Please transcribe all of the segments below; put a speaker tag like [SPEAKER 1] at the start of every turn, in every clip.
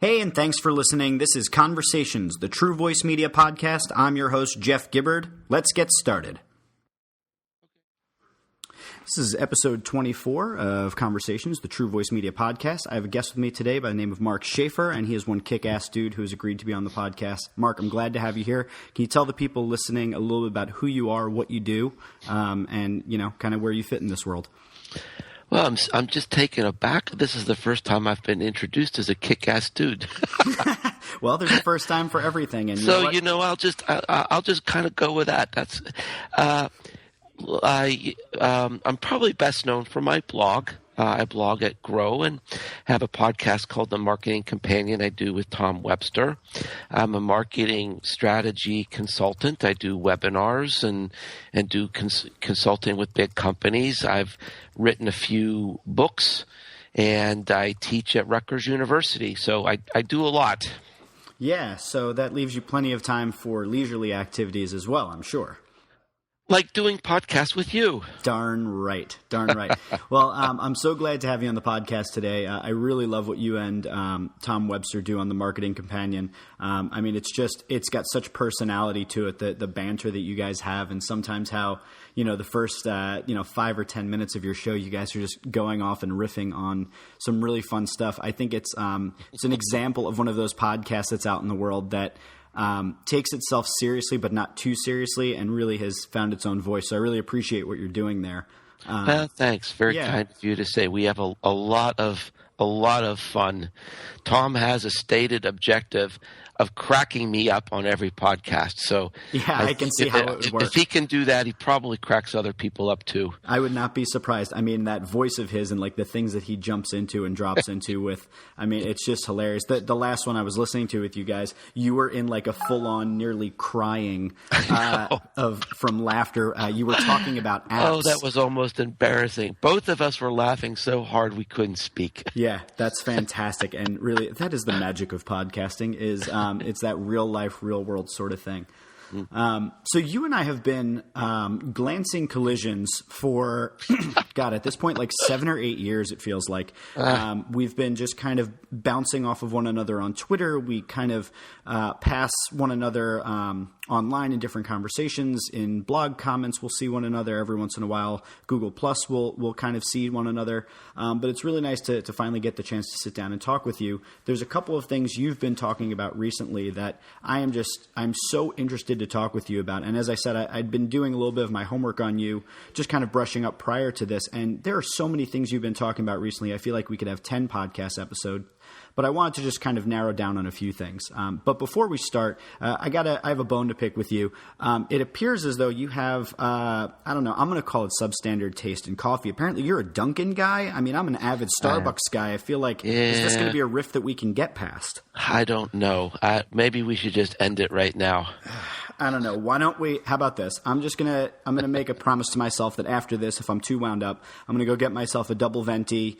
[SPEAKER 1] Hey, and thanks for listening. This is Conversations, the True Voice Media podcast. I'm your host, Jeff Gibbard. Let's get started. This is episode 24 of Conversations, the True Voice Media podcast. I have a guest with me today by the name of Mark Schaefer, and he is one kick-ass dude who has agreed to be on the podcast. Mark, I'm glad to have you here. Can you tell the people listening a little bit about who you are, what you do, and, kind of where you fit in this world?
[SPEAKER 2] Well, I'm just taken aback. This is the first time I've been introduced as a kick-ass dude.
[SPEAKER 1] Well, there's a first time for everything, and
[SPEAKER 2] I'll just kind of go with that. That's I'm probably best known for my blog. I blog at Grow and have a podcast called The Marketing Companion I do with Tom Webster. I'm a marketing strategy consultant. I do webinars and do consulting with big companies. I've written a few books, and I teach at Rutgers University. So I do a lot.
[SPEAKER 1] Yeah, so that leaves you plenty of time for leisurely activities as well, I'm sure.
[SPEAKER 2] Like doing podcasts with you.
[SPEAKER 1] Darn right. Well, I'm so glad to have you on the podcast today. I really love what you and Tom Webster do on The Marketing Companion. It's got such personality to it, the banter that you guys have, and sometimes how, the first, 5 or 10 minutes of your show, you guys are just going off and riffing on some really fun stuff. I think it's an example of one of those podcasts that's out in the world that takes itself seriously, but not too seriously, and really has found its own voice. So I really appreciate what you're doing there.
[SPEAKER 2] Thanks. Very kind of you to say. We have a lot of fun. Tom has a stated objective of cracking me up on every podcast. So
[SPEAKER 1] I can see how it would work.
[SPEAKER 2] If he can do that, he probably cracks other people up too.
[SPEAKER 1] I would not be surprised. I mean, that voice of his and like the things that he jumps into and drops into with, it's just hilarious. The last one I was listening to with you guys, you were in like a full-on nearly crying from laughter. You were talking about apps.
[SPEAKER 2] Oh, that was almost embarrassing. Both of us were laughing so hard we couldn't speak.
[SPEAKER 1] Yeah, that's fantastic. And really, that is the magic of podcasting is it's that real life, real world sort of thing. So you and I have been glancing collisions for, God, at this point, like 7 or 8 years, it feels like. We've been just kind of bouncing off of one another on Twitter. We kind of pass one another online in different conversations. In blog comments, we'll see one another every once in a while. Google Plus, we'll kind of see one another. But it's really nice to finally get the chance to sit down and talk with you. There's a couple of things you've been talking about recently that I'm so interested to talk with you about. And as I said, I'd been doing a little bit of my homework on you, just kind of brushing up prior to this. And there are so many things you've been talking about recently. I feel like we could have 10 podcast episodes. But I wanted to just kind of narrow down on a few things. But before we start, I have a bone to pick with you. It appears as though you have, I'm going to call it substandard taste in coffee. Apparently you're a Dunkin' guy. I'm an avid Starbucks guy. I feel like, is this going to be a riff that we can get past?
[SPEAKER 2] I don't know. Maybe we should just end it right now.
[SPEAKER 1] I don't know. Why don't we? How about this? I'm going to make a promise to myself that after this, if I'm too wound up, I'm going to go get myself a double venti,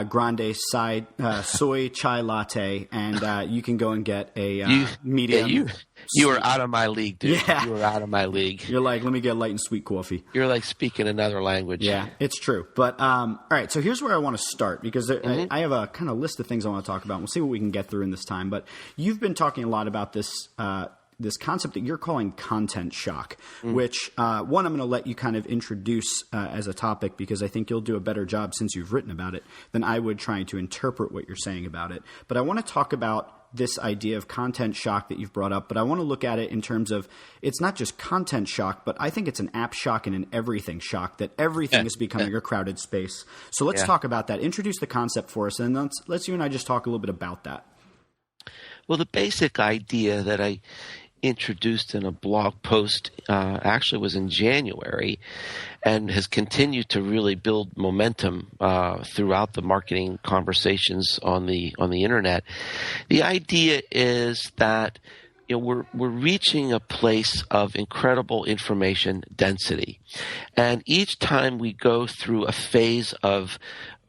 [SPEAKER 1] grande side, soy chai latte, and you can go and get a medium.
[SPEAKER 2] You are out of my league, dude.
[SPEAKER 1] Yeah.
[SPEAKER 2] You are out of my league.
[SPEAKER 1] You're like, let me get light and sweet coffee.
[SPEAKER 2] You're like speaking another language.
[SPEAKER 1] Yeah, it's true. But all right, so here's where I want to start because I have a kind of list of things I want to talk about. We'll see what we can get through in this time. But you've been talking a lot about this concept that you're calling content shock, which I'm going to let you kind of introduce as a topic because I think you'll do a better job since you've written about it than I would trying to interpret what you're saying about it. But I want to talk about this idea of content shock that you've brought up, but I want to look at it in terms of it's not just content shock, but I think it's an app shock and an everything shock, that everything is becoming a crowded space. So let's talk about that. Introduce the concept for us, and let's you and I just talk a little bit about that.
[SPEAKER 2] Well, the basic idea that I introduced in a blog post actually was in January and has continued to really build momentum throughout the marketing conversations on the internet. The idea is that we're reaching a place of incredible information density, and each time we go through a phase of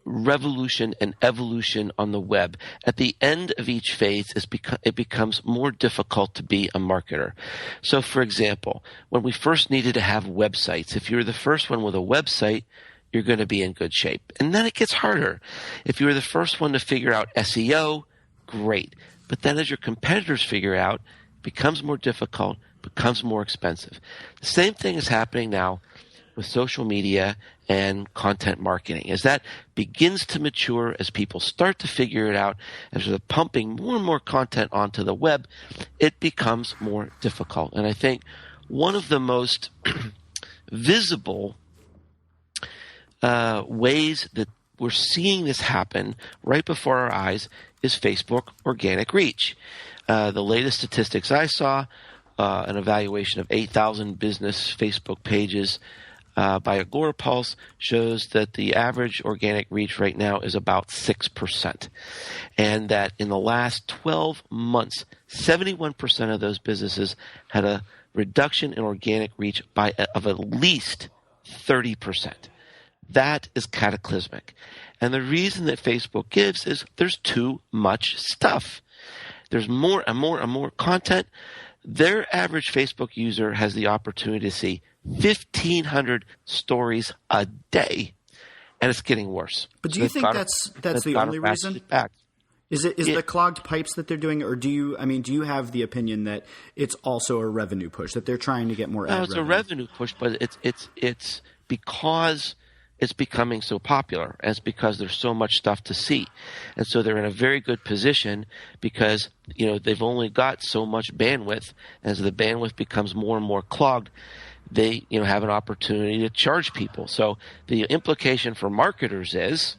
[SPEAKER 2] revolution and evolution on the web, at the end of each phase it becomes more difficult to be a marketer. So, for example, when we first needed to have websites, if you're the first one with a website, you're going to be in good shape. And then it gets harder. If you're the first one to figure out SEO, great. But then as your competitors figure out, it becomes more difficult, becomes more expensive. The same thing is happening now with social media and content marketing. As that begins to mature, as people start to figure it out, as they're pumping more and more content onto the web, it becomes more difficult. And I think one of the most visible ways that we're seeing this happen right before our eyes is Facebook organic reach. The latest statistics I saw, an evaluation of 8,000 business Facebook pages by Agorapulse, shows that the average organic reach right now is about 6%. And that in the last 12 months, 71% of those businesses had a reduction in organic reach of at least 30%. That is cataclysmic. And the reason that Facebook gives is there's too much stuff. There's more and more and more content. Their average Facebook user has the opportunity to see 1,500 stories a day, and it's getting worse.
[SPEAKER 1] But do you think that's the only reason? Is the clogged pipes that they're doing, or do you have the opinion that it's also a revenue push, that they're trying to get more ad revenue?
[SPEAKER 2] No, it's a revenue push, but it's because it's becoming so popular, and it's because there's so much stuff to see. And so they're in a very good position because, they've only got so much bandwidth. As the bandwidth becomes more and more clogged, they, have an opportunity to charge people. So the implication for marketers is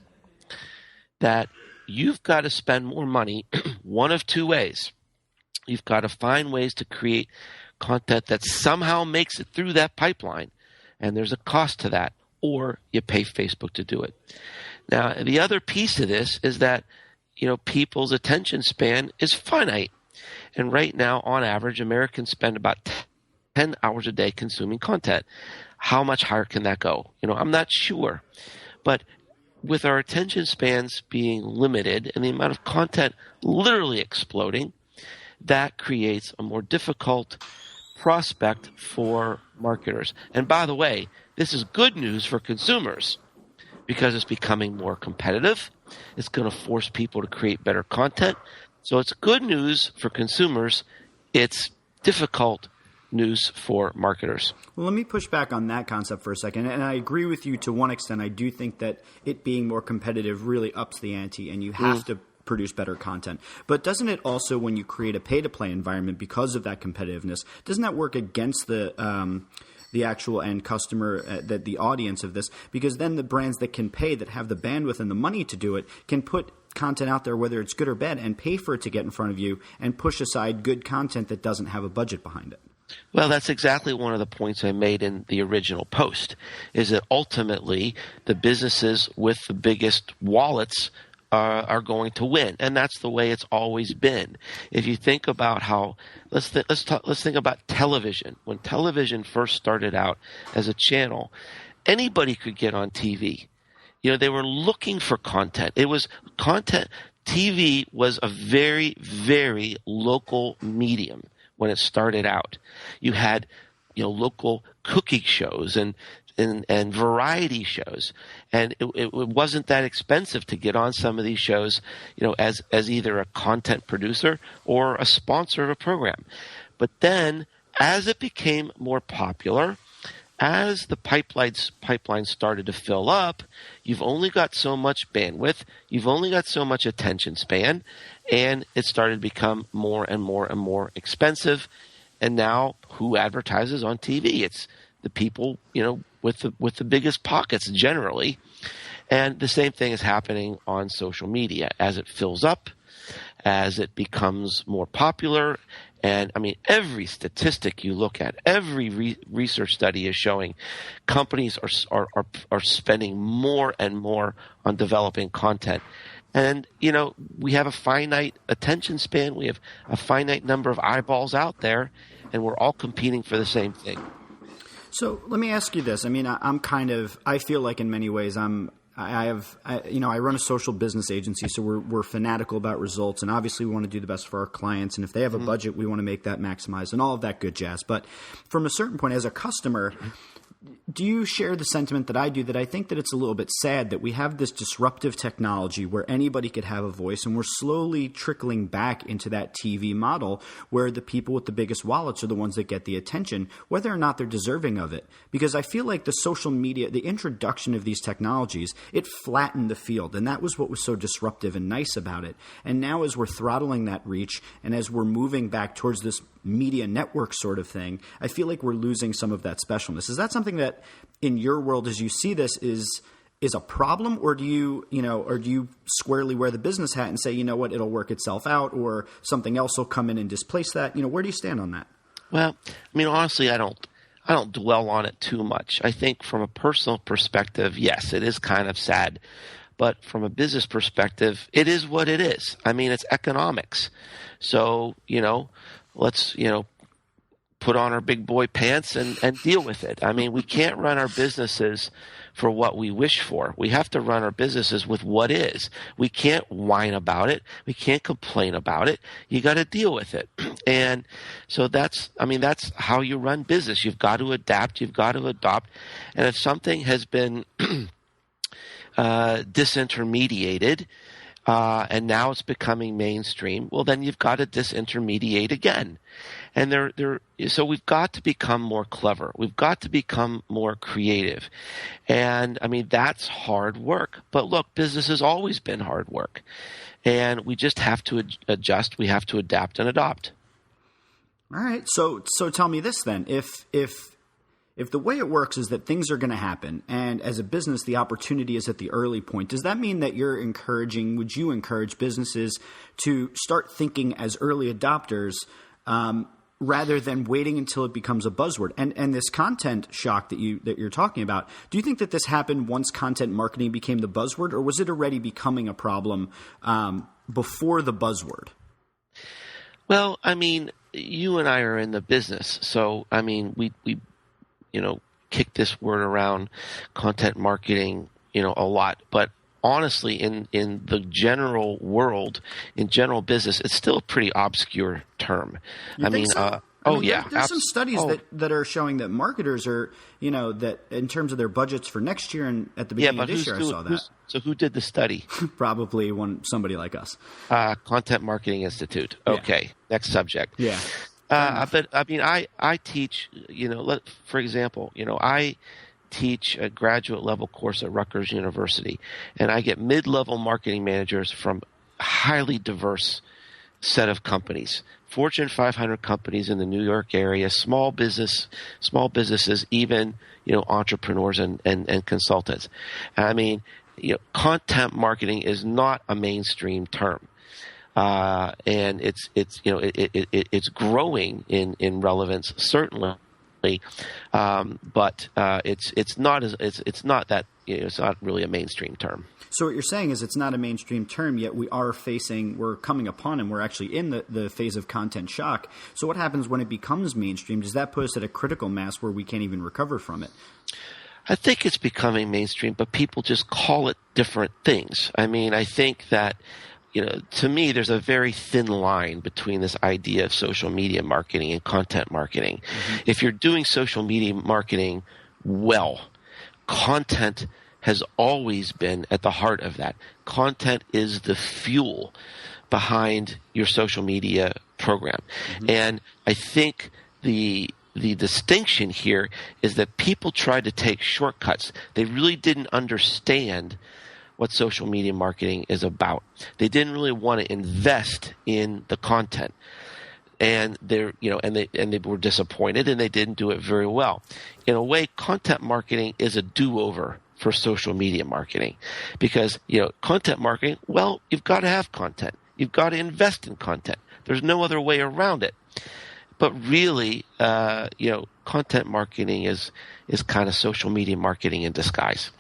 [SPEAKER 2] that you've got to spend more money one of two ways. You've got to find ways to create content that somehow makes it through that pipeline, and there's a cost to that, or you pay Facebook to do it. Now, the other piece of this is that, people's attention span is finite. And right now, on average, Americans spend about 10 hours a day consuming content. How much higher can that go? I'm not sure. But with our attention spans being limited and the amount of content literally exploding, that creates a more difficult prospect for marketers. And by the way, this is good news for consumers because it's becoming more competitive. It's going to force people to create better content. So it's good news for consumers. It's difficult news for marketers.
[SPEAKER 1] Well, let me push back on that concept for a second. And I agree with you to one extent. I do think that it being more competitive really ups the ante, and you have to produce better content. But doesn't it also, when you create a pay-to-play environment because of that competitiveness, doesn't that work against the actual end customer, the audience of this? Because then the brands that can pay, that have the bandwidth and the money to do it, can put content out there, whether it's good or bad, and pay for it to get in front of you and push aside good content that doesn't have a budget behind it.
[SPEAKER 2] Well, that's exactly one of the points I made in the original post, is that ultimately the businesses with the biggest wallets are going to win, and that's the way it's always been. If you think about how, let's think about television. When television first started out as a channel, anybody could get on TV. They were looking for content. It was content. TV was a very, very local medium when it started out. You had, local cooking shows and variety shows, and it wasn't that expensive to get on some of these shows, as either a content producer or a sponsor of a program. But then, as it became more popular, as the pipelines started to fill up, you've only got so much bandwidth, you've only got so much attention span, and it started to become more and more and more expensive. And now, who advertises on TV? It's the people, with the biggest pockets generally. And the same thing is happening on social media. As it fills up, as it becomes more popular, and every statistic you look at, every research study is showing companies are spending more and more on developing content. And, we have a finite attention span. We have a finite number of eyeballs out there, and we're all competing for the same thing.
[SPEAKER 1] So let me ask you this. I feel like in many ways I run a social business agency, so we're fanatical about results, and obviously we want to do the best for our clients, and if they have a budget, we want to make that maximized and all of that good jazz. But from a certain point, as a customer, do you share the sentiment that I do, that I think that it's a little bit sad that we have this disruptive technology where anybody could have a voice, and we're slowly trickling back into that TV model where the people with the biggest wallets are the ones that get the attention, whether or not they're deserving of it? Because I feel like the social media, the introduction of these technologies, it flattened the field, and that was what was so disruptive and nice about it. And now as we're throttling that reach and as we're moving back towards this media network sort of thing, I feel like we're losing some of that specialness. Is that something that in your world, as you see this, is a problem, or do you squarely wear the business hat and say, you know what, it'll work itself out, or something else will come in and displace that? Where do you stand on that?
[SPEAKER 2] Well, I mean, honestly, I don't dwell on it too much. I think from a personal perspective, yes, it is kind of sad. But from a business perspective, it is what it is. I mean, it's economics. So, let's, put on our big boy pants and deal with it. I mean, we can't run our businesses for what we wish for. We have to run our businesses with what is. We can't whine about it. We can't complain about it. You got to deal with it. And so that's how you run business. You've got to adapt. You've got to adopt. And if something has been disintermediated, and now it's becoming mainstream, well, then you've got to disintermediate again. And so we've got to become more clever. We've got to become more creative. And I mean, that's hard work. But look, business has always been hard work. And we just have to adjust. We have to adapt and adopt.
[SPEAKER 1] All right. So tell me this then. If the way it works is that things are going to happen, and as a business, the opportunity is at the early point, does that mean that would you encourage businesses to start thinking as early adopters, rather than waiting until it becomes a buzzword? And this content shock that you're talking about, do you think that this happened once content marketing became the buzzword, or was it already becoming a problem before the buzzword?
[SPEAKER 2] Well, I mean, you and I are in the business, so I mean, we kick this word around, content marketing, a lot. But honestly, in the general world, in general business, it's still a pretty obscure term.
[SPEAKER 1] You think so?
[SPEAKER 2] Yeah.
[SPEAKER 1] There's some studies that are showing that marketers are, that in terms of their budgets for next year and at the beginning of this year, I saw that.
[SPEAKER 2] So who did the study?
[SPEAKER 1] Probably somebody like us.
[SPEAKER 2] Content Marketing Institute. Okay. Yeah. Next subject.
[SPEAKER 1] Yeah.
[SPEAKER 2] But I mean, I teach, for example, I teach a graduate level course at Rutgers University, and I get mid-level marketing managers from highly diverse set of companies, Fortune 500 companies in the New York area, small businesses, even, entrepreneurs and consultants. And I mean, content marketing is not a mainstream term. And it's growing in relevance, certainly. But it's not really a mainstream term.
[SPEAKER 1] So what you're saying is it's not a mainstream term, yet we're coming upon, and we're actually in the phase of content shock. So what happens when it becomes mainstream? Does that put us at a critical mass where we can't even recover from it?
[SPEAKER 2] I think it's becoming mainstream, but people just call it different things. I mean, I think that, to me, there's a very thin line between this idea of social media marketing and content marketing. Mm-hmm. If you're doing social media marketing well, content has always been at the heart of that. Content is the fuel behind your social media program. Mm-hmm. And I think the distinction here is that people tried to take shortcuts. They really didn't understand what social media marketing is about. They didn't really want to invest in the content. And they were disappointed, and they didn't do it very well. In a way, content marketing is a do-over for social media marketing, because content marketing, well, you've got to have content. You've got to invest in content. There's no other way around it. But really, content marketing is kind of social media marketing in disguise.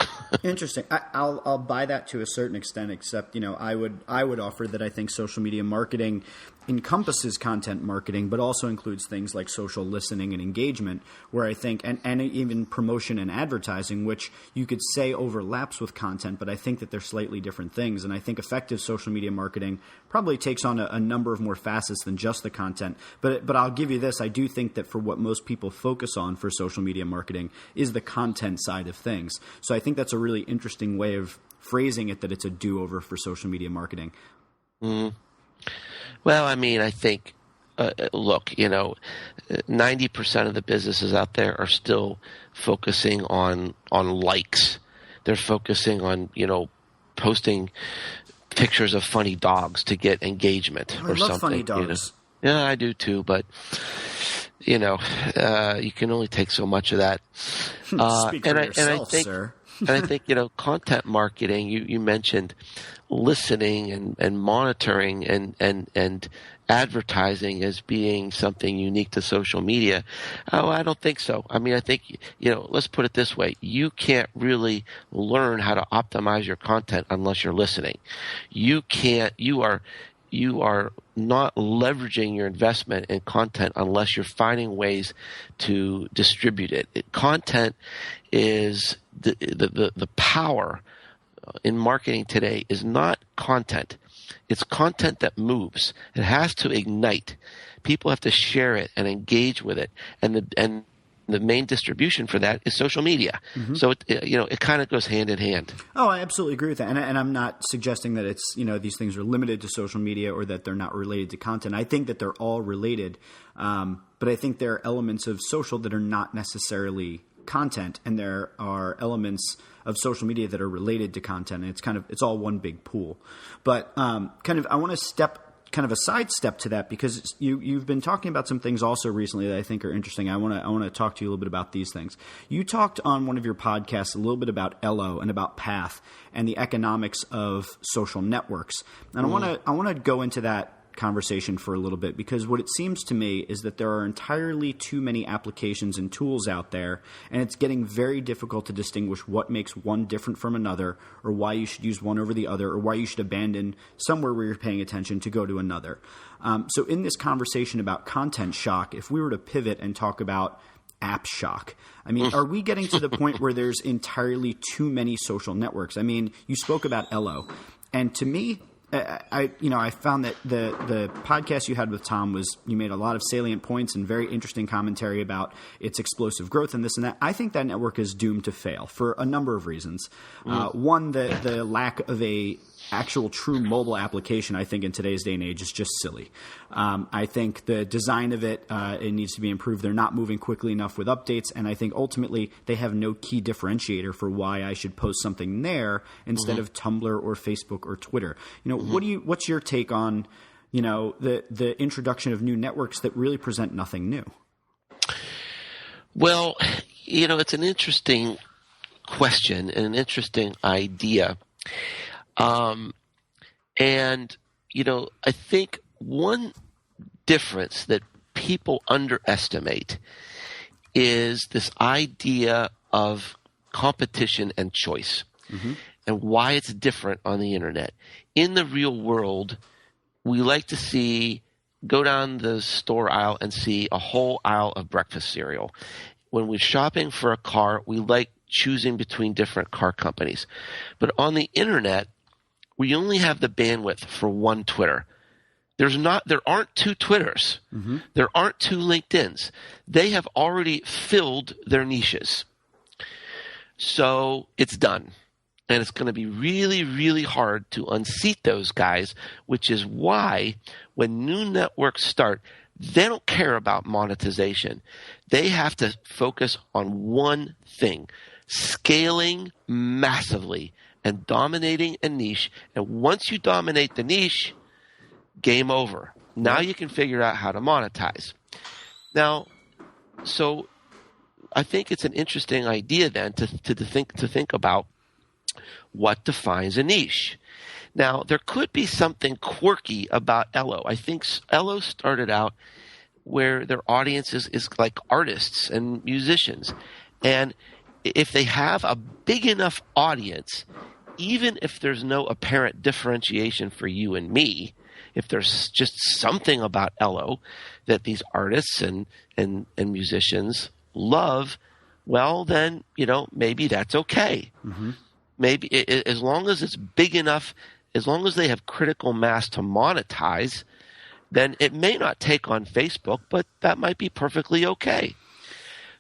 [SPEAKER 1] Interesting. I'll buy that to a certain extent, except, I would offer that I think social media marketing encompasses content marketing, but also includes things like social listening and engagement, where I think, and even promotion and advertising, which you could say overlaps with content, but I think that they're slightly different things. And I think effective social media marketing probably takes on a number of more facets than just the content. But I'll give you this. I do think that for what most people focus on for social media marketing is the content side of things. So I think that's a really interesting way of phrasing it, that it's a do-over for social media marketing.
[SPEAKER 2] Mm. Well, I mean, I think, look, 90% of the businesses out there are still focusing on likes. They're focusing on, posting pictures of funny dogs to get engagement or something. I love
[SPEAKER 1] funny dogs.
[SPEAKER 2] Yeah, I do too, but you can only take so much of that.
[SPEAKER 1] Speak for yourself, sir.
[SPEAKER 2] And I think, content marketing, you mentioned listening and monitoring and advertising as being something unique to social media. Oh, I don't think so. I mean, I think, let's put it this way. You can't really learn how to optimize your content unless you're listening. You are not leveraging your investment in content unless you're finding ways to distribute it. Content is the power in marketing today is not content. It's content that moves. It has to ignite. People have to share it and engage with it. And the main distribution for that is social media. Mm-hmm. So it kind of goes hand in hand.
[SPEAKER 1] Oh, I absolutely agree with that. And I'm not suggesting that it's, these things are limited to social media or that they're not related to content. I think that they're all related. But I think there are elements of social that are not necessarily content, and there are elements of social media that are related to content. And it's all one big pool. But I want to step kind of a sidestep to that, because you've been talking about some things also recently that I think are interesting. I want to talk to you a little bit about these things. You talked on one of your podcasts a little bit about Elo and about Path and the economics of social networks. And I want to go into that conversation for a little bit, because what it seems to me is that there are entirely too many applications and tools out there, and it's getting very difficult to distinguish what makes one different from another, or why you should use one over the other, or why you should abandon somewhere where you're paying attention to go to another. So in this conversation about content shock, if we were to pivot and talk about app shock, I mean, are we getting to the point where there's entirely too many social networks? I mean, you spoke about Elo, and to me, I found that the podcast you had with Tom you made a lot of salient points and very interesting commentary about its explosive growth and this and that. I think that network is doomed to fail for a number of reasons. One, the lack of a actual true mobile application, I think in today's day and age, is just silly. I think the design of it needs to be improved. They're not moving quickly enough with updates, and I think ultimately they have no key differentiator for why I should post something there instead of Tumblr or Facebook or Twitter. What's your take on the introduction of new networks that really present nothing new?
[SPEAKER 2] Well, it's an interesting question and an interesting idea. I think one difference that people underestimate is this idea of competition and choice, and why it's different on the internet. In the real world, we like to go down the store aisle and see a whole aisle of breakfast cereal. When we're shopping for a car, we like choosing between different car companies. But on the internet, we only have the bandwidth for one Twitter. There aren't two Twitters. There aren't two LinkedIns. They have already filled their niches. So it's done. And it's going to be really, really hard to unseat those guys, which is why when new networks start, they don't care about monetization. They have to focus on one thing: scaling massively and dominating a niche. And once you dominate the niche, game over. Now you can figure out how to monetize. Now, so I think it's an interesting idea then to think about what defines a niche. Now, there could be something quirky about Elo. I think Elo started out where their audience is like artists and musicians. And if they have a big enough audience, even if there's no apparent differentiation for you and me, if there's just something about Ello that these artists and musicians love, well, then, maybe that's okay. Mm-hmm. Maybe as long as it's big enough, as long as they have critical mass to monetize, then it may not take on Facebook, but that might be perfectly okay.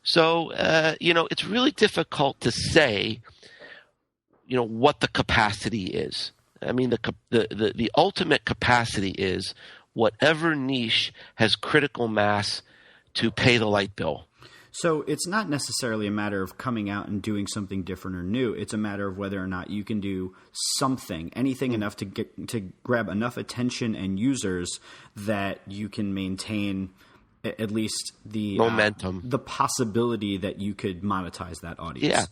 [SPEAKER 2] So, it's really difficult to say, what the capacity is. I mean, the ultimate capacity is whatever niche has critical mass to pay the light bill.
[SPEAKER 1] So it's not necessarily a matter of coming out and doing something different or new. It's a matter of whether or not you can do anything enough to grab enough attention and users that you can maintain at least the
[SPEAKER 2] momentum,
[SPEAKER 1] the possibility that you could monetize that audience.
[SPEAKER 2] Yeah,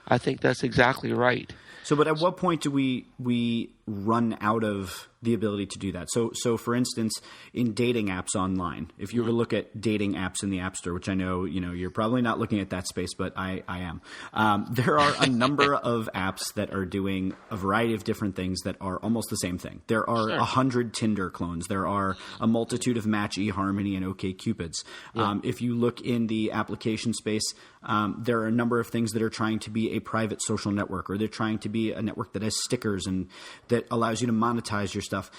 [SPEAKER 2] I think that's exactly right.
[SPEAKER 1] So, but at what point do we run out of the ability to do that? So for instance, in dating apps online, if you were to look at dating apps in the App Store, which I know, you're probably not looking at that space, but I am. There are a number of apps that are doing a variety of different things that are almost the same thing. There are 100 Tinder clones. There are a multitude of Match, eHarmony, and OkCupids. Yeah. If you look in the application space, there are a number of things that are trying to be a private social network, or they're trying to be a network that has stickers and that allows you to monetize your stuff.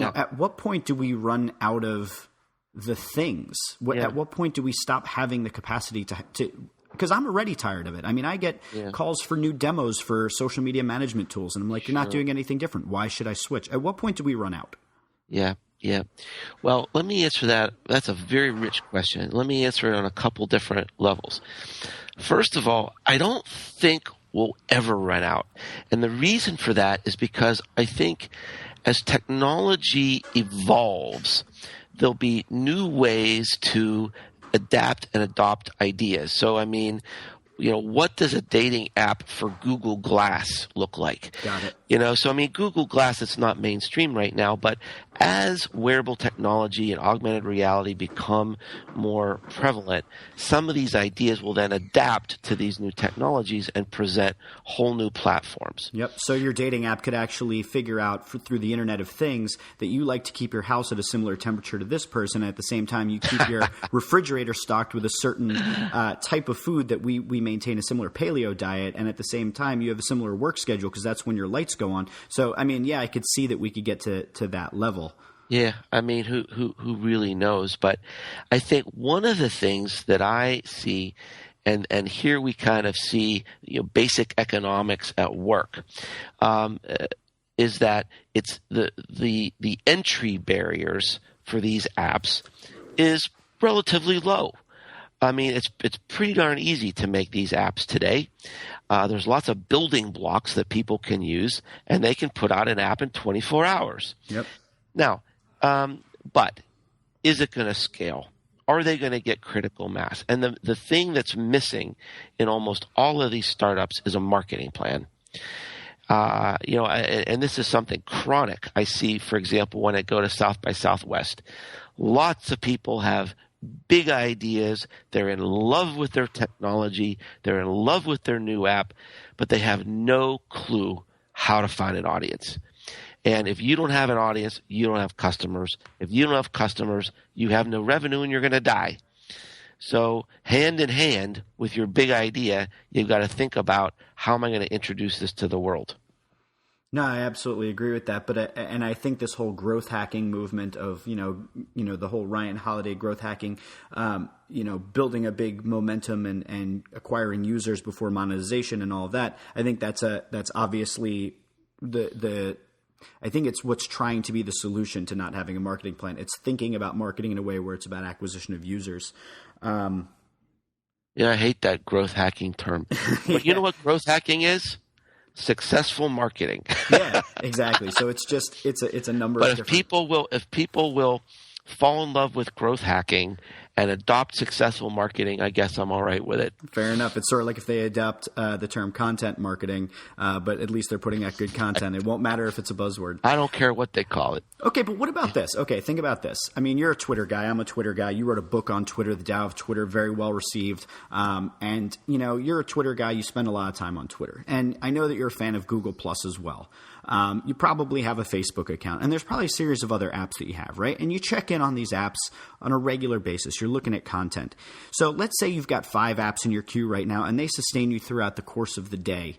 [SPEAKER 1] At what point do we run out of the things? At what point do we stop having the capacity to because I'm already tired of it. I mean, I get calls for new demos for social media management tools, and I'm like, you're not doing anything different. Why should I switch? At what point do we run out?
[SPEAKER 2] Yeah. Well, let me answer that. That's a very rich question. Let me answer it on a couple different levels. First of all, I don't think we'll ever run out. And the reason for that is because I think as technology evolves, there'll be new ways to adapt and adopt ideas. So, I mean, what does a dating app for Google Glass look like?
[SPEAKER 1] Got it.
[SPEAKER 2] So I mean, Google Glass, it's not mainstream right now, but as wearable technology and augmented reality become more prevalent, some of these ideas will then adapt to these new technologies and present whole new platforms.
[SPEAKER 1] Yep. So your dating app could actually figure out through the Internet of Things that you like to keep your house at a similar temperature to this person. And at the same time, you keep your refrigerator stocked with a certain type of food that we maintain a similar paleo diet. And at the same time, you have a similar work schedule because that's when your lights go on. So, I mean, I could see that we could get to that level.
[SPEAKER 2] Yeah, I mean, who really knows? But I think one of the things that I see, and here we kind of see basic economics at work, is that it's the entry barriers for these apps is relatively low. I mean, it's pretty darn easy to make these apps today. There's lots of building blocks that people can use, and they can put out an app in 24 hours.
[SPEAKER 1] Yep.
[SPEAKER 2] Now, but is it going to scale? Are they going to get critical mass? And the thing that's missing in almost all of these startups is a marketing plan. And this is something chronic. I see, for example, when I go to South by Southwest, lots of people have big ideas. They're in love with their technology. They're in love with their new app, but they have no clue how to find an audience. And if you don't have an audience, you don't have customers. If you don't have customers, you have no revenue and you're going to die. So hand in hand with your big idea, you've got to think about, how am I going to introduce this to the world?
[SPEAKER 1] No, I absolutely agree with that. But and I think this whole growth hacking movement of the whole Ryan Holiday growth hacking, building a big momentum and acquiring users before monetization and all of that. I think that's obviously I think it's what's trying to be the solution to not having a marketing plan. It's thinking about marketing in a way where it's about acquisition of users.
[SPEAKER 2] I hate that growth hacking term. But you know what growth hacking is? Successful marketing.
[SPEAKER 1] Yeah, exactly. So it's a number of different.
[SPEAKER 2] But if people will fall in love with growth hacking and adopt successful marketing, I guess I'm all right with it.
[SPEAKER 1] Fair enough. It's sort of like if they adopt the term content marketing, but at least they're putting out good content. It won't matter if it's a buzzword.
[SPEAKER 2] I don't care what they call it.
[SPEAKER 1] Okay, but what about this? Okay, think about this. I mean, you're a Twitter guy. I'm a Twitter guy. You wrote a book on Twitter, The Tao of Twitter, very well received. And, you're a Twitter guy. You spend a lot of time on Twitter. And I know that you're a fan of Google Plus as well. You probably have a Facebook account, and there's probably a series of other apps that you have, right? And you check in on these apps on a regular basis. You're looking at content. So let's say you've got 5 apps in your queue right now, and they sustain you throughout the course of the day.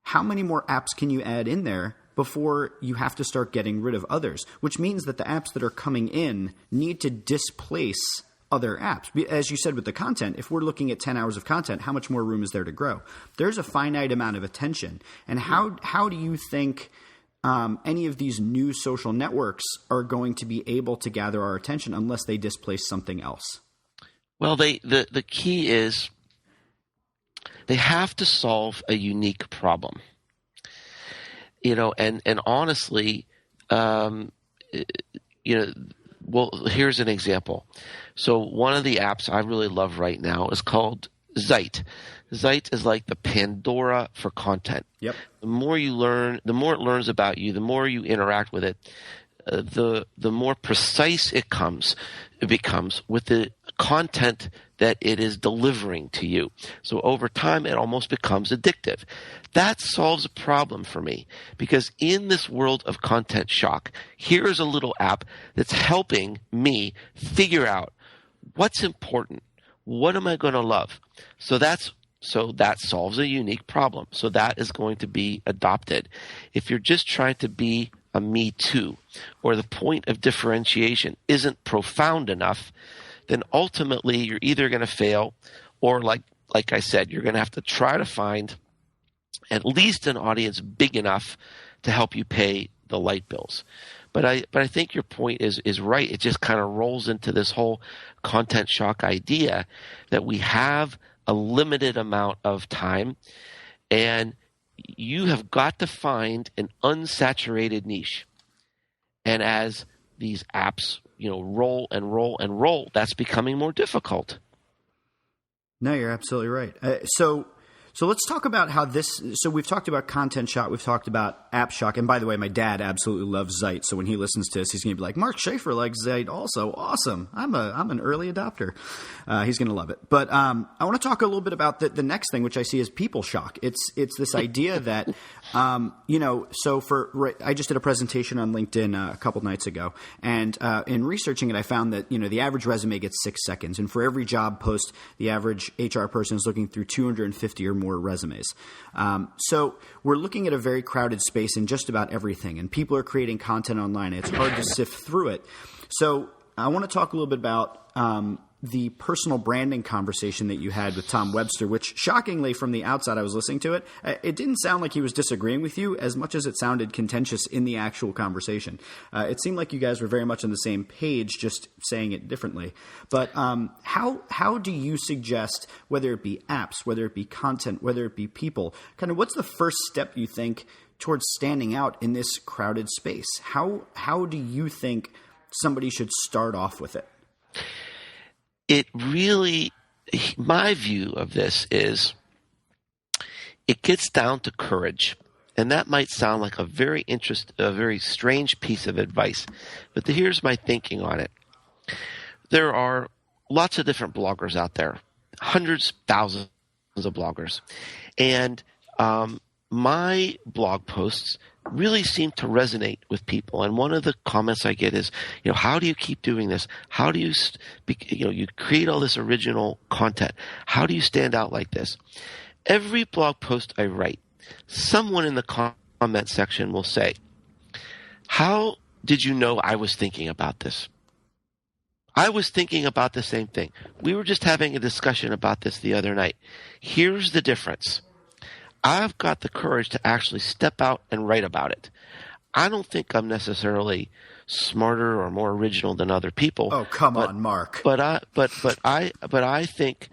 [SPEAKER 1] How many more apps can you add in there before you have to start getting rid of others? Which means that the apps that are coming in need to displace other apps. As you said with the content, if we're looking at 10 hours of content, how much more room is there to grow? There's a finite amount of attention. And how do you think any of these new social networks are going to be able to gather our attention unless they displace something else?
[SPEAKER 2] Well, the key is they have to solve a unique problem. And honestly, well, here's an example. So one of the apps I really love right now is called Zeit. Zeit is like the Pandora for content.
[SPEAKER 1] Yep.
[SPEAKER 2] The more you learn, the more it learns about you, the more you interact with it, the more precise it becomes with the content that it is delivering to you. So over time, it almost becomes addictive. That solves a problem for me, because in this world of content shock, here's a little app that's helping me figure out what's important. What am I going to love? So that solves a unique problem. So that is going to be adopted. If you're just trying to be a me too, or the point of differentiation isn't profound enough, then ultimately you're either going to fail, or like I said, you're going to have to try to find at least an audience big enough to help you pay the light bills. But I think your point is right. It just kind of rolls into this whole content shock idea that we have a limited amount of time, and you have got to find an unsaturated niche. And as these apps, roll and roll and roll, that's becoming more difficult.
[SPEAKER 1] No, you're absolutely right. So let's talk about how this – so we've talked about content shock. We've talked about app shock. And by the way, my dad absolutely loves Zeit. So when he listens to this, he's going to be like, Mark Schaefer likes Zeit also. Awesome. I'm an early adopter. He's going to love it. But I want to talk a little bit about the next thing, which I see as people shock. It's this idea that I just did a presentation on LinkedIn a couple nights ago. And in researching it, I found that, the average resume gets 6 seconds. And for every job post, the average HR person is looking through 250 or more resumes. So we're looking at a very crowded space in just about everything, and people are creating content online. It's hard to sift through it. So I want to talk a little bit about the personal branding conversation that you had with Tom Webster, which shockingly from the outside, I was listening to it. It didn't sound like he was disagreeing with you as much as it sounded contentious in the actual conversation. It seemed like you guys were very much on the same page, just saying it differently. But how do you suggest, whether it be apps, whether it be content, whether it be people, kind of what's the first step you think towards standing out in this crowded space? How do you think somebody should start off with it?
[SPEAKER 2] It really, my view of this is it gets down to courage. And that might sound like a very strange piece of advice, but here's my thinking on it. There are lots of different bloggers out there, hundreds, thousands of bloggers. And my blog posts really seem to resonate with people. And one of the comments I get is, how do you keep doing this? How do you, you create all this original content? How do you stand out like this? Every blog post I write, someone in the comment section will say, how did you know I was thinking about this? I was thinking about the same thing. We were just having a discussion about this the other night. Here's the difference. I've got the courage to actually step out and write about it. I don't think I'm necessarily smarter or more original than other people.
[SPEAKER 1] Oh, come on, Mark.
[SPEAKER 2] But I think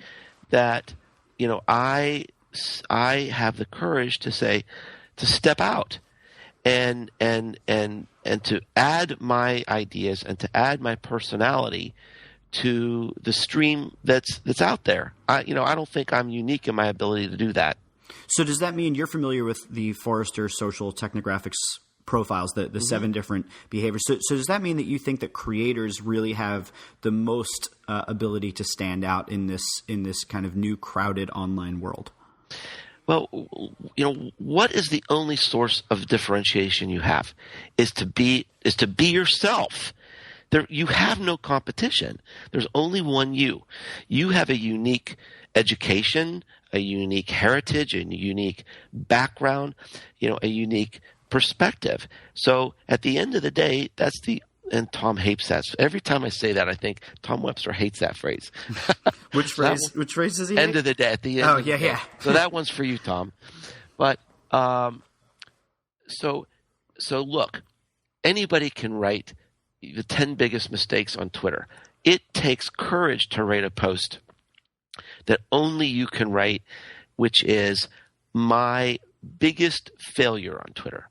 [SPEAKER 2] that I have the courage to step out and to add my ideas and to add my personality to the stream that's out there. I don't think I'm unique in my ability to do that.
[SPEAKER 1] So does that mean you're familiar with the Forrester social technographics profiles, the 7 different behaviors? So does that mean that you think that creators really have the most ability to stand out in this kind of new crowded online world?
[SPEAKER 2] Well, what is the only source of differentiation you have is to be yourself. You have no competition. There's only one you. You have a unique education, a unique heritage, a unique background, a unique perspective. So at the end of the day, and Tom hates that. Every time I say that, I think Tom Webster hates that phrase.
[SPEAKER 1] Which phrase? Which phrase does he hate?
[SPEAKER 2] End of the day. At the end.
[SPEAKER 1] Oh, yeah.
[SPEAKER 2] So that one's for you, Tom. But so look, anybody can write the 10 biggest mistakes on Twitter. It takes courage to write a post that only you can write, which is my biggest failure on Twitter,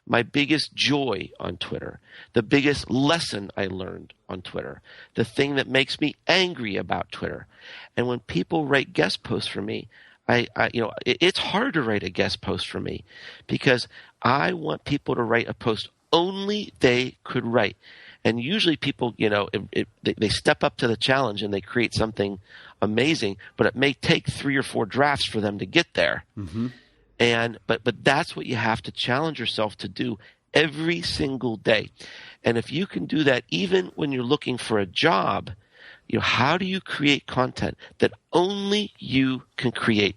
[SPEAKER 2] my biggest joy on Twitter, the biggest lesson I learned on Twitter, the thing that makes me angry about Twitter. And when people write guest posts for me, it's hard to write a guest post for me because I want people to write a post only they could write. And usually people, they step up to the challenge and they create something amazing, but it may take 3 or 4 drafts for them to get there. Mm-hmm. But that's what you have to challenge yourself to do every single day. And if you can do that, even when you're looking for a job, how do you create content that only you can create?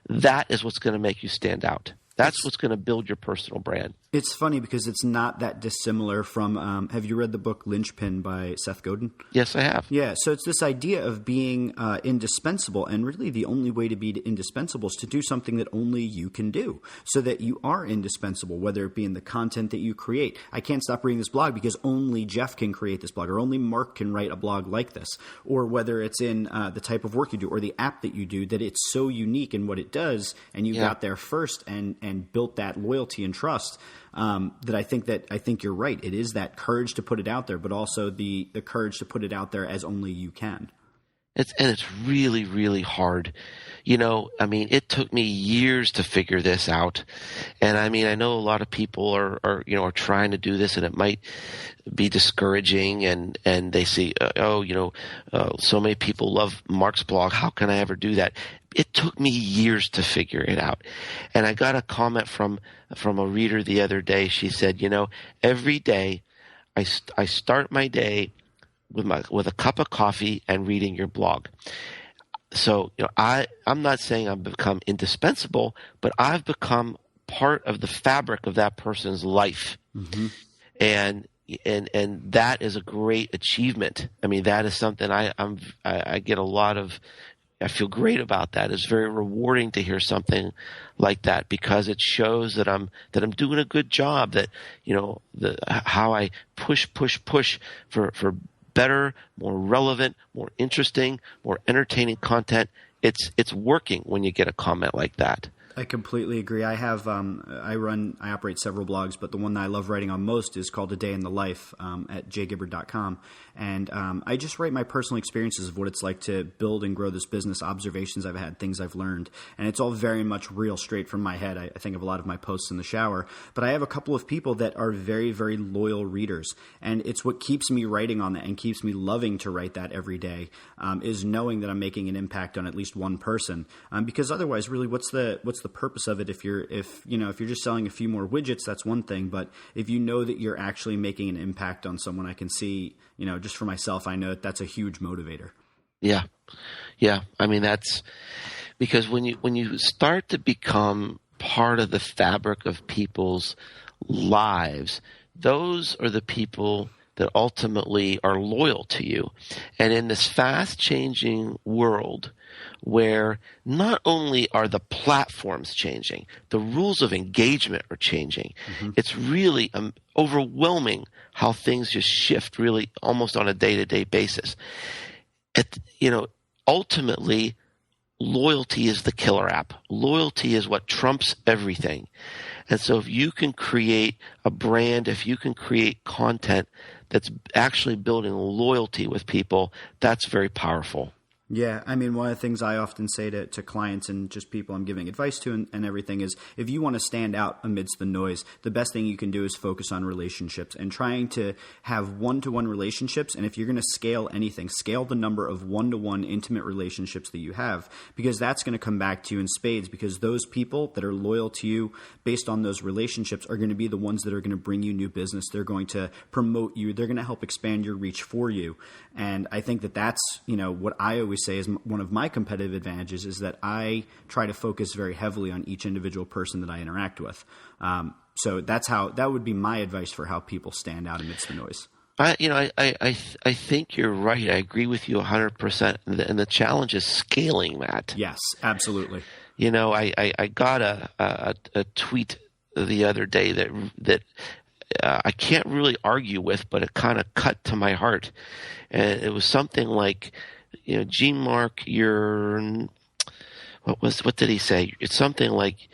[SPEAKER 2] That is what's going to make you stand out. That's what's going to build your personal brand.
[SPEAKER 1] It's funny because it's not that dissimilar from have you read the book Linchpin by Seth Godin?
[SPEAKER 2] Yes, I have.
[SPEAKER 1] Yeah, so it's this idea of being indispensable, and really the only way to be indispensable is to do something that only you can do so that you are indispensable, whether it be in the content that you create. I can't stop reading this blog because only Jeff can create this blog, or only Mark can write a blog like this, or whether it's in the type of work you do or the app that you do, that it's so unique in what it does, and you got there first and built that loyalty and trust. That I think you're right. It is that courage to put it out there, but also the courage to put it out there as only you can.
[SPEAKER 2] It's really, really hard. It took me years to figure this out. And I know a lot of people are trying to do this, and it might be discouraging, and they see, so many people love Mark's blog. How can I ever do that? It took me years to figure it out. And I got a comment from a reader the other day. She said, every day I start my day with a cup of coffee and reading your blog. So, I'm not saying I've become indispensable, but I've become part of the fabric of that person's life. Mm-hmm. And that is a great achievement. That is something I get a lot of. I feel great about that. It's very rewarding to hear something like that because it shows that I'm doing a good job. That how I push for better, more relevant, more interesting, more entertaining content. It's working when you get a comment like that.
[SPEAKER 1] I completely agree. I have I operate several blogs, but the one that I love writing on most is called A Day in the Life at jgibbard.com. And I just write my personal experiences of what it's like to build and grow this business, observations I've had, things I've learned. And it's all very much real, straight from my head. I think of a lot of my posts in the shower. But I have a couple of people that are very, very loyal readers. And it's what keeps me writing on that and keeps me loving to write that every day, is knowing that I'm making an impact on at least one person. Because otherwise, really, what's the purpose of it? If you're just selling a few more widgets, that's one thing. But if you know that you're actually making an impact on someone, I can see, just for myself, I know that's a huge motivator.
[SPEAKER 2] Yeah. That's because when you start to become part of the fabric of people's lives, those are the people that ultimately are loyal to you. And in this fast changing world where not only are the platforms changing, the rules of engagement are changing. Mm-hmm. It's really overwhelming how things just shift really almost on a day-to-day basis. Ultimately, loyalty is the killer app. Loyalty is what trumps everything. And so if you can create a brand, if you can create content that's actually building loyalty with people, that's very powerful.
[SPEAKER 1] Yeah, I mean, one of the things I often say to clients and just people I'm giving advice to and everything is, if you want to stand out amidst the noise, the best thing you can do is focus on relationships and trying to have one-to-one relationships. And if you're going to scale anything, scale the number of one-to-one intimate relationships that you have, because that's going to come back to you in spades, because those people that are loyal to you based on those relationships are going to be the ones that are going to bring you new business. They're going to promote you. They're going to help expand your reach for you. And I think that that's, what I always say is one of my competitive advantages is that I try to focus very heavily on each individual person that I interact with. So that would be my advice for how people stand out amidst the noise.
[SPEAKER 2] I think you're right. I agree with you 100%. And the challenge is scaling that.
[SPEAKER 1] Yes, absolutely.
[SPEAKER 2] I got a tweet the other day that I can't really argue with, but it kind of cut to my heart. And it was something like, Gene-Mark, what did he say? It's something like,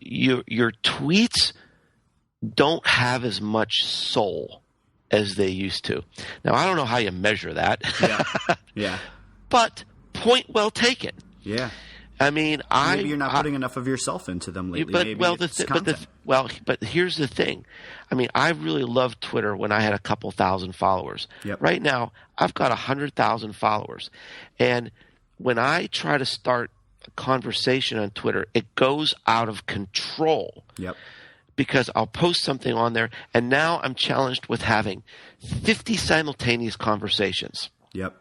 [SPEAKER 2] your tweets don't have as much soul as they used to. Now, I don't know how you measure that.
[SPEAKER 1] Yeah.
[SPEAKER 2] But point well taken.
[SPEAKER 1] Yeah.
[SPEAKER 2] I mean,
[SPEAKER 1] maybe you're not putting enough of yourself into them lately.
[SPEAKER 2] But here's the thing. I mean, I really loved Twitter when I had a couple thousand followers.
[SPEAKER 1] Yep.
[SPEAKER 2] Right now, I've got 100,000 followers, and when I try to start a conversation on Twitter, it goes out of control.
[SPEAKER 1] Yep.
[SPEAKER 2] Because I'll post something on there, and now I'm challenged with having 50 simultaneous conversations.
[SPEAKER 1] Yep.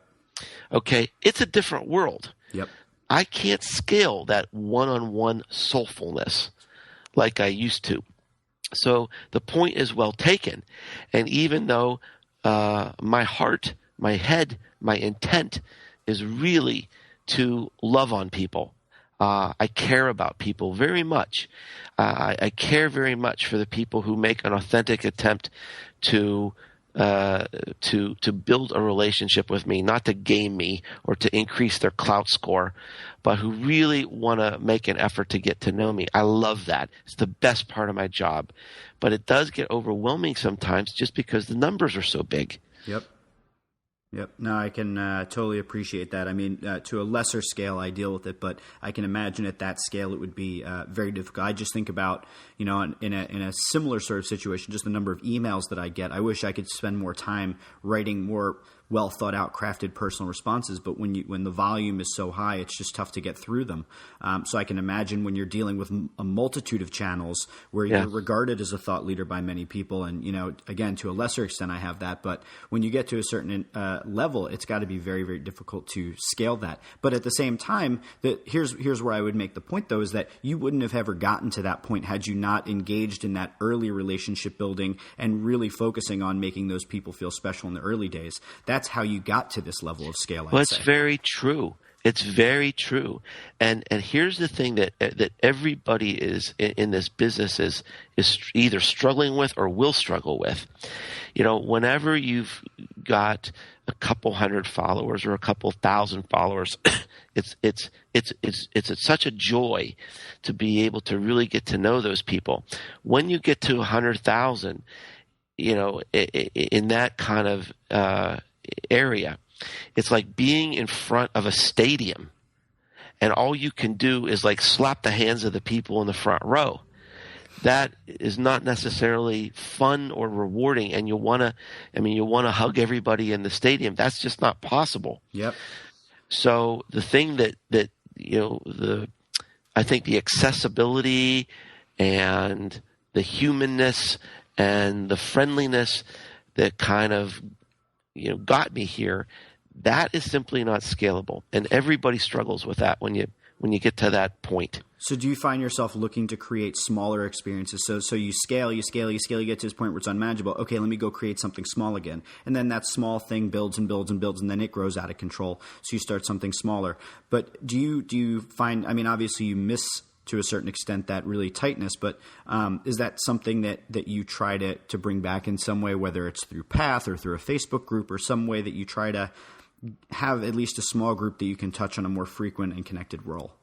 [SPEAKER 2] Okay, it's a different world.
[SPEAKER 1] Yep.
[SPEAKER 2] I can't scale that one-on-one soulfulness like I used to. So the point is well taken. And even though my heart, my head, my intent is really to love on people, I care about people very much. I care very much for the people who make an authentic attempt to build a relationship with me, not to game me or to increase their clout score, but who really want to make an effort to get to know me. I love that. It's the best part of my job. But it does get overwhelming sometimes just because the numbers are so big.
[SPEAKER 1] Yep. No, I can totally appreciate that. I mean, to a lesser scale, I deal with it, but I can imagine at that scale it would be very difficult. I just think about, in a similar sort of situation, just the number of emails that I get. I wish I could spend more time writing more well thought out, crafted personal responses, but when the volume is so high, it's just tough to get through them. So I can imagine when you're dealing with a multitude of channels where you're regarded as a thought leader by many people, and again, to a lesser extent, I have that. But when you get to a certain level, it's got to be very, very difficult to scale that. But at the same time, here's where I would make the point, though, is that you wouldn't have ever gotten to that point had you not engaged in that early relationship building and really focusing on making those people feel special in the early days. That's how you got to this level of scale.
[SPEAKER 2] Well, it's very true. It's very true. And here's the thing that everybody is in this business is either struggling with or will struggle with. Whenever you've got a couple hundred followers or a couple thousand followers, it's such a joy to be able to really get to know those people. When you get to 100,000, in that kind of area, it's like being in front of a stadium and all you can do is like slap the hands of the people in the front row. That is not necessarily fun or rewarding, and you want to hug everybody in the stadium. That's just not possible.
[SPEAKER 1] Yep.
[SPEAKER 2] So the thing that I think the accessibility and the humanness and the friendliness that kind of got me here, that is simply not scalable, and everybody struggles with that when you get to that point.
[SPEAKER 1] So do you find yourself looking to create smaller experiences? So you scale, you get to this point where it's unmanageable. Okay, let me go create something small again. And then that small thing builds and builds and builds, and then it grows out of control. So you start something smaller. But do you find, obviously you miss to a certain extent that really tightness, but is that something that you try to bring back in some way, whether it's through Path or through a Facebook group or some way that you try to have at least a small group that you can touch on a more frequent and connected role?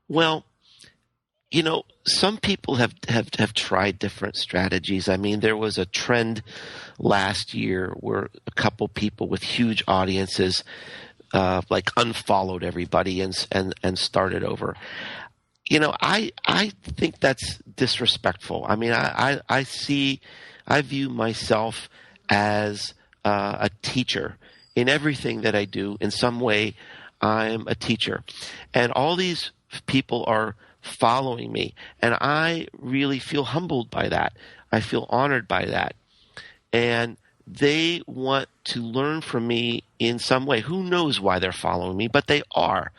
[SPEAKER 2] Well, some people have tried different strategies. I mean, there was a trend last year where a couple people with huge audiences like unfollowed everybody and started over. I think that's disrespectful. I mean, I view myself as a teacher in everything that I do. In some way, I'm a teacher, and all these people are following me, and I really feel humbled by that. I feel honored by that, and they want to learn from me in some way. Who knows why they're following me, but they are,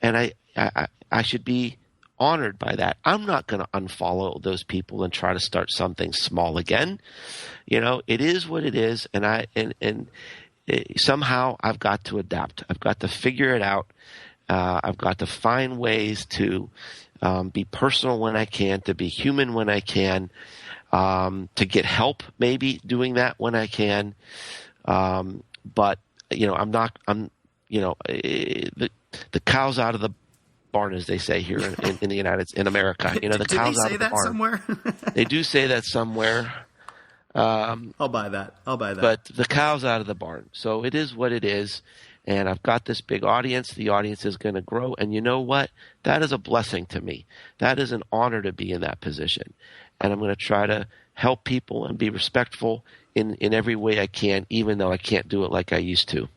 [SPEAKER 2] and I should be honored by that. I'm not going to unfollow those people and try to start something small again. It is what it is, and somehow I've got to adapt. I've got to figure it out. I've got to find ways to be personal when I can, to be human when I can, to get help maybe doing that when I can. But the cow's out of the barn, as they say here in the in America. The cow's out of the barn. Somewhere? They do say that somewhere.
[SPEAKER 1] I'll buy that.
[SPEAKER 2] But the cow's out of the barn. So it is what it is. And I've got this big audience. The audience is going to grow. And you know what? That is a blessing to me. That is an honor to be in that position. And I'm going to try to help people and be respectful in every way I can, even though I can't do it like I used to.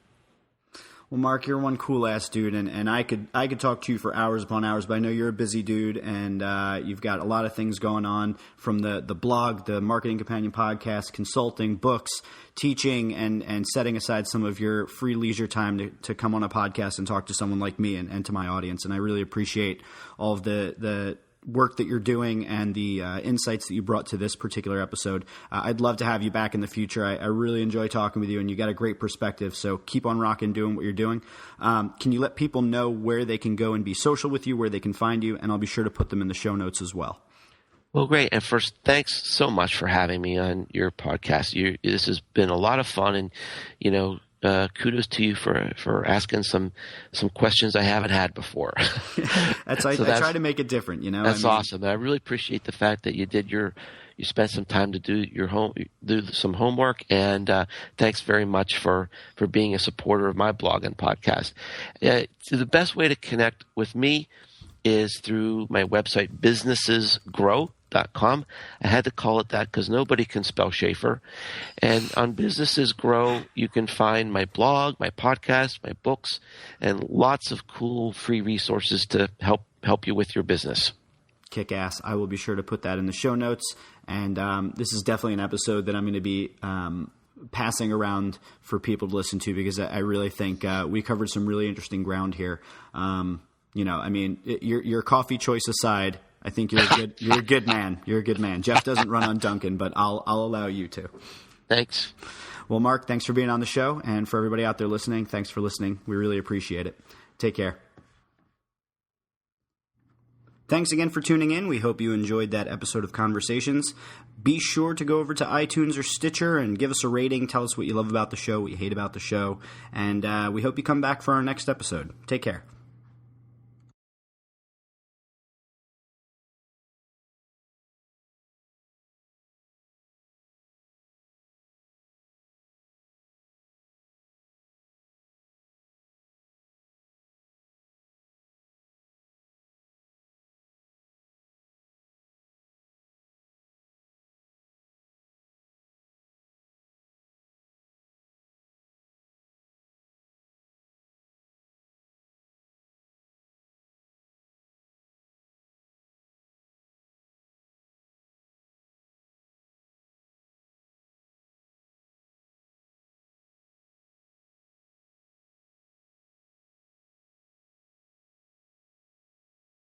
[SPEAKER 1] Well, Mark, you're one cool ass dude, and I could talk to you for hours upon hours, but I know you're a busy dude, and you've got a lot of things going on, from the blog, the Marketing Companion podcast, consulting, books, teaching, and setting aside some of your free leisure time to come on a podcast and talk to someone like me and to my audience. And I really appreciate all of the work that you're doing and the insights that you brought to this particular episode. I'd love to have you back in the future. I really enjoy talking with you, and you got a great perspective, so keep on rocking doing what you're doing. Can you let people know where they can go and be social with you, where they can find you? And I'll be sure to put them in the show notes as well.
[SPEAKER 2] Well, great. And first, thanks so much for having me on your podcast. This has been a lot of fun, and kudos to you for asking some questions I haven't had before.
[SPEAKER 1] I try to make it different,
[SPEAKER 2] That's awesome. I really appreciate the fact that you spent some time to do some homework, and thanks very much for being a supporter of my blog and podcast. So the best way to connect with me is through my website, businessesgrow.com. I had to call it that because nobody can spell Schaefer. And on Businesses Grow, you can find my blog, my podcast, my books, and lots of cool free resources to help you with your business.
[SPEAKER 1] Kick ass. I will be sure to put that in the show notes. And this is definitely an episode that I'm going to be passing around for people to listen to, because I really think we covered some really interesting ground here. Your coffee choice aside, I think you're a good man. You're a good man. Jeff doesn't run on Dunkin', but I'll allow you to.
[SPEAKER 2] Thanks.
[SPEAKER 1] Well, Mark, thanks for being on the show. And for everybody out there listening, thanks for listening. We really appreciate it. Take care. Thanks again for tuning in. We hope you enjoyed that episode of Conversations. Be sure to go over to iTunes or Stitcher and give us a rating. Tell us what you love about the show, what you hate about the show. And we hope you come back for our next episode. Take care.